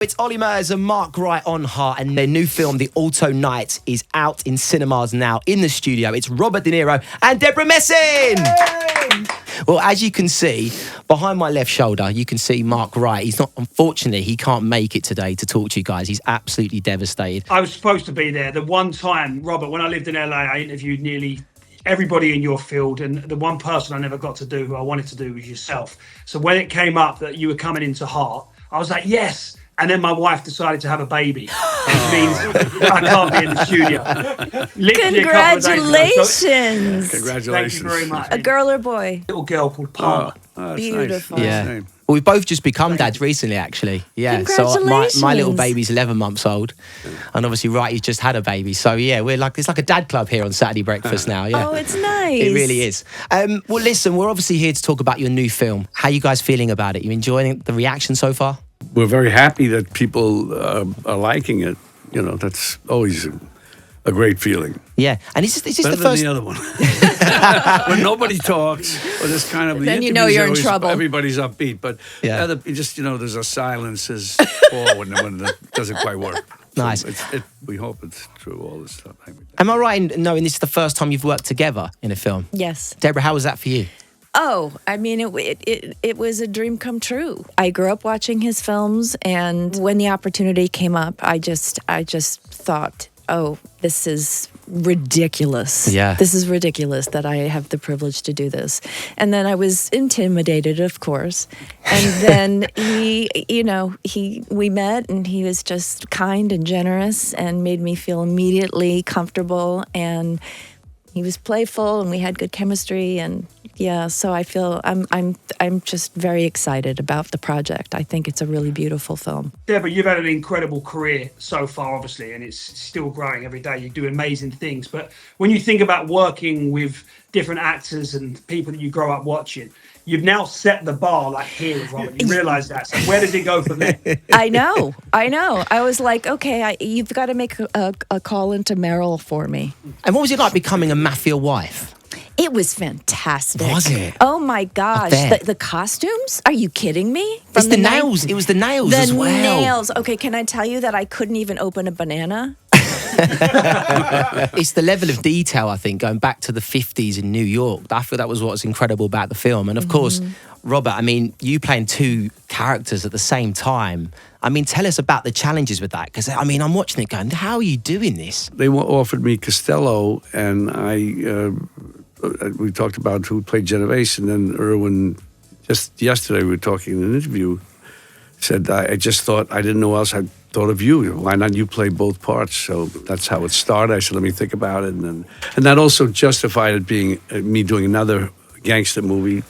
It's Olly Murs and Mark Wright on Heart, and their new film, The Alto Knights, is out in cinemas now. In the studio, it's Robert De Niro and Debra Messing! Yay! Well, as you can see, behind my left shoulder, you can see Mark Wright. Unfortunately, he can't make it today to talk to you guys. He's absolutely devastated. I was supposed to be there. The one time, Robert, when I lived in LA, I interviewed nearly everybody in your field, and the one person I never got to do who I wanted to do was yourself. So when it came up that you were coming into Heart, I was like, yes. And then my wife decided to have a baby, which means I can't be in the studio. Congratulations. Congratulations. Thank you very much. A girl or boy? Little girl called Palmer. Oh, Beautiful. Nice. Yeah. Nice. Well, we've both just become dads recently, actually. Yeah. So my little baby's 11 months old, and obviously Wrighty's just had a baby. So yeah, it's like a dad club here on Saturday Breakfast now. Yeah. Oh, it's nice. It really is. Well, listen, we're obviously here to talk about your new film. How are you guys feeling about it? You enjoying the reaction so far? We're very happy that people are liking it. You know, that's always a great feeling. Yeah, and is this Better the first? than the other one. When nobody talks, or this kind of then you know you're in trouble. Everybody's upbeat, but Yeah. There's a silence as fall when it doesn't quite work. Nice. So we hope it's true. All this stuff. Am I right in knowing this is the first time you've worked together in a film? Yes. Debra, how was that for you? Oh, I mean, it was a dream come true. I grew up watching his films, and when the opportunity came up, I just thought, oh, this is ridiculous. Yeah. This is ridiculous that I have the privilege to do this. And then I was intimidated, of course. And then we met, and he was just kind and generous and made me feel immediately comfortable, and he was playful, and we had good chemistry, and yeah, so I feel I'm just very excited about the project. I think it's a really beautiful film. Debra, you've had an incredible career so far, obviously, and it's still growing every day. You do amazing things. But when you think about working with different actors and people that you grow up watching, you've now set the bar like here, Robert. You realise that. So where does it go from there? I know. I was like, okay, you've got to make a call into Meryl for me. And what was it like becoming a mafia wife? It was fantastic. Was it? Oh my gosh. I bet. The costumes? Are you kidding me? It's the nails. It was the nails as well. The nails. Okay, can I tell you that I couldn't even open a banana? It's the level of detail, I think, going back to the 50s in New York. I feel that was what's incredible about the film. And of course, Robert, I mean, you playing two characters at the same time. I mean, tell us about the challenges with that. Because, I mean, I'm watching it going, how are you doing this? They offered me Costello, and we talked about who played Genovese, and then Irwin, just yesterday we were talking in an interview, said, I just thought, I didn't know else I'd thought of you. Why not you play both parts? So that's how it started. I said, let me think about it. And that also justified it being me doing another gangster movie.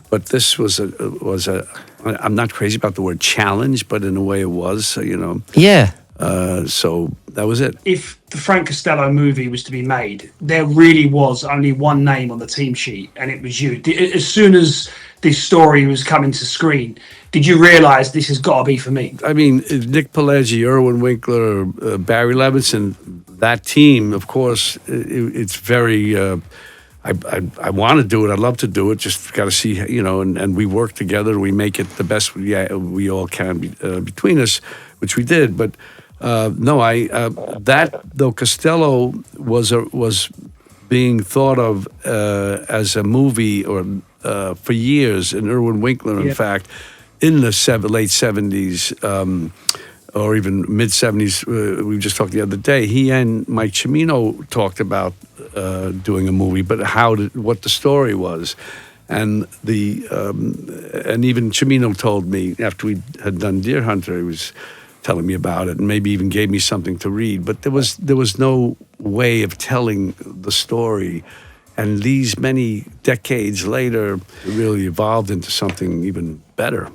But this was a I'm not crazy about the word challenge, but in a way it was, you know. Yeah. So that was it. If the Frank Costello movie was to be made, there really was only one name on the team sheet, and it was you. As soon as this story was coming to screen, did you realise this has got to be for me? I mean, Nick Pileggi, Irwin Winkler, Barry Levinson, that team, of course, it's very... I want to do it. I'd love to do it. Just got to see, you know, and we work together. We make it the best we all can between us, which we did. But though Costello was being thought of as a movie or for years, and Irwin Winkler, in fact, in the late 70s. Or even mid-70s, we just talked the other day, he and Mike Cimino talked about doing a movie, but what the story was. And and even Cimino told me, after we had done Deer Hunter, he was telling me about it, and maybe even gave me something to read. But there was no way of telling the story. And these many decades later, it really evolved into something even better.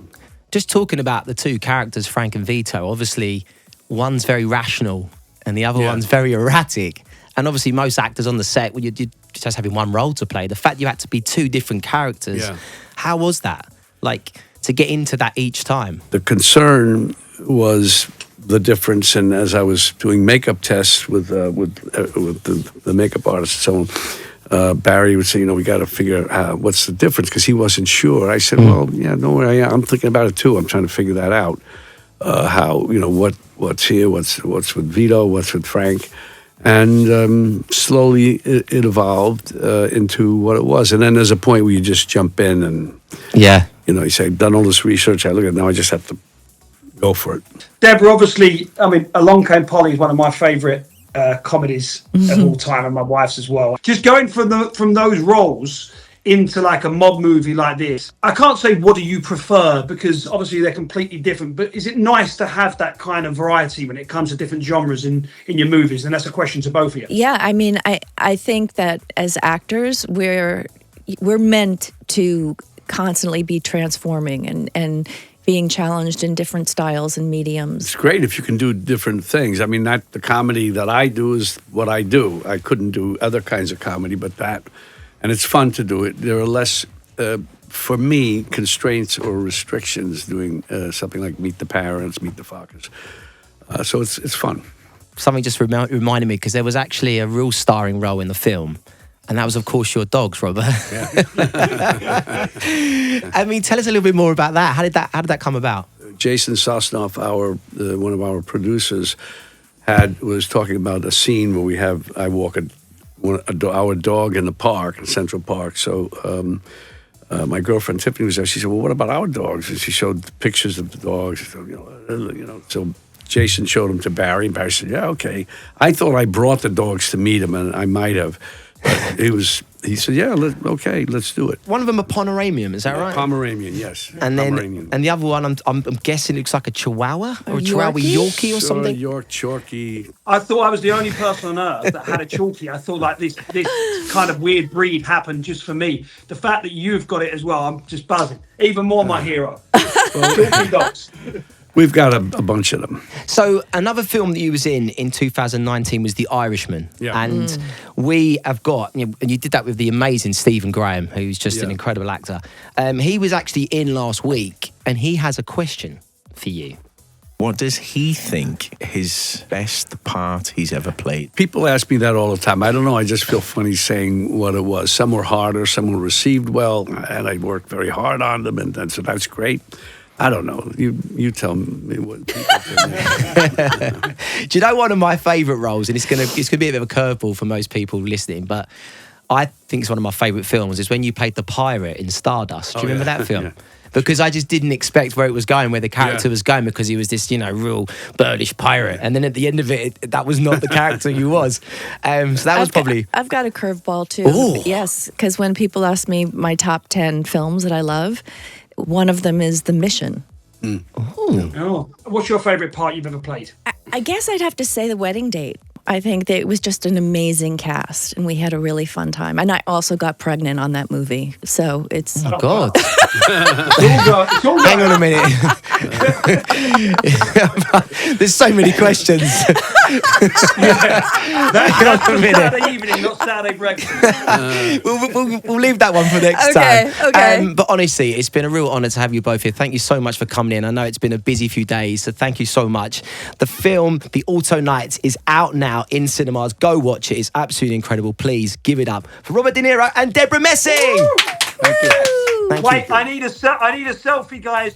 Just talking about the two characters, Frank and Vito, obviously one's very rational and the other one's very erratic. And obviously most actors on the set, you're just having one role to play. The fact you had to be two different characters, how was that? Like, to get into that each time? The concern was the difference, and as I was doing makeup tests with the makeup artist and so on, Barry would say, we got to figure out what's the difference, because he wasn't sure. I said, well, yeah, don't worry, I'm thinking about it too. I'm trying to figure that out. how what's here, what's with Vito, what's with Frank, and slowly it evolved into what it was. And then there's a point where you just jump in and you say, I've done all this research. I look at it now. I just have to go for it. Debra, obviously, I mean, Along Came Polly is one of my favourite comedies of all time, and my wife's as well. Just going from those roles into like a mob movie like this, I can't say what do you prefer, because obviously they're completely different, but is it nice to have that kind of variety when it comes to different genres in your movies? And that's a question to both of you. Yeah, I mean, I think that as actors, we're meant to constantly be transforming and being challenged in different styles and mediums. It's great if you can do different things. I mean, the comedy that I do is what I do. I couldn't do other kinds of comedy, but that, and it's fun to do it. There are less, for me, constraints or restrictions doing something like Meet the Parents, Meet the Fockers. So it's fun. Something just reminded me, because there was actually a real starring role in the film. And that was, of course, your dogs, Robert. Yeah. I mean, tell us a little bit more about that. How did that come about? Jason Sosnoff, one of our producers, was talking about a scene where I walk our dog in the park, in Central Park. So my girlfriend Tiffany was there. She said, "Well, what about our dogs?" And she showed pictures of the dogs. So, so Jason showed them to Barry, and Barry said, "Yeah, okay." I thought I brought the dogs to meet him, and I might have. He said, "Yeah, okay, let's do it." One of them a Pomeranian, is that right? Pomeranian, yes. And Pomeranian. And the other one, I'm guessing, looks like a Chihuahua or a Chihuahua Yorkie or something. York Chorky. I thought I was the only person on earth that had a Chalky. I thought like this kind of weird breed happened just for me. The fact that you've got it as well, I'm just buzzing. Even more my hero. Chalky dogs. We've got a bunch of them. So another film that you was in 2019 was The Irishman. Yeah. And we have got, and you did that with the amazing Stephen Graham, who's just an incredible actor. He was actually in last week, and he has a question for you. What does he think his best part he's ever played? People ask me that all the time. I don't know. I just feel funny saying what it was. Some were harder, some were received well, and I worked very hard on them, and so that's great. I don't know. You tell me what people think. Do you know one of my favourite roles, and it's gonna be a bit of a curveball for most people listening, but I think it's one of my favourite films, is when you played the pirate in Stardust. Do you remember that film? Yeah. Because I just didn't expect where it was going, where the character was going, because he was this, real birdish pirate. And then at the end of it, that was not the character he was. So that was probably... I've got a curveball too. Ooh. Yes, because when people ask me my top 10 films that I love, one of them is The Mission. Oh. What's your favourite part you've ever played? I guess I'd have to say The Wedding Date. I think that it was just an amazing cast, and we had a really fun time. And I also got pregnant on that movie, so it's... Oh, God. It's all Hang on a minute. There's so many questions. That's Saturday evening, not Saturday breakfast. We'll leave that one for next time. Okay. But honestly, it's been a real honour to have you both here. Thank you so much for coming in. I know it's been a busy few days, so thank you so much. The film, The Alto Knights, is out now in cinemas. Go watch it. It's absolutely incredible. Please give it up for Robert De Niro and Debra Messing. Thank you. Thank Wait, you. I need a selfie, guys.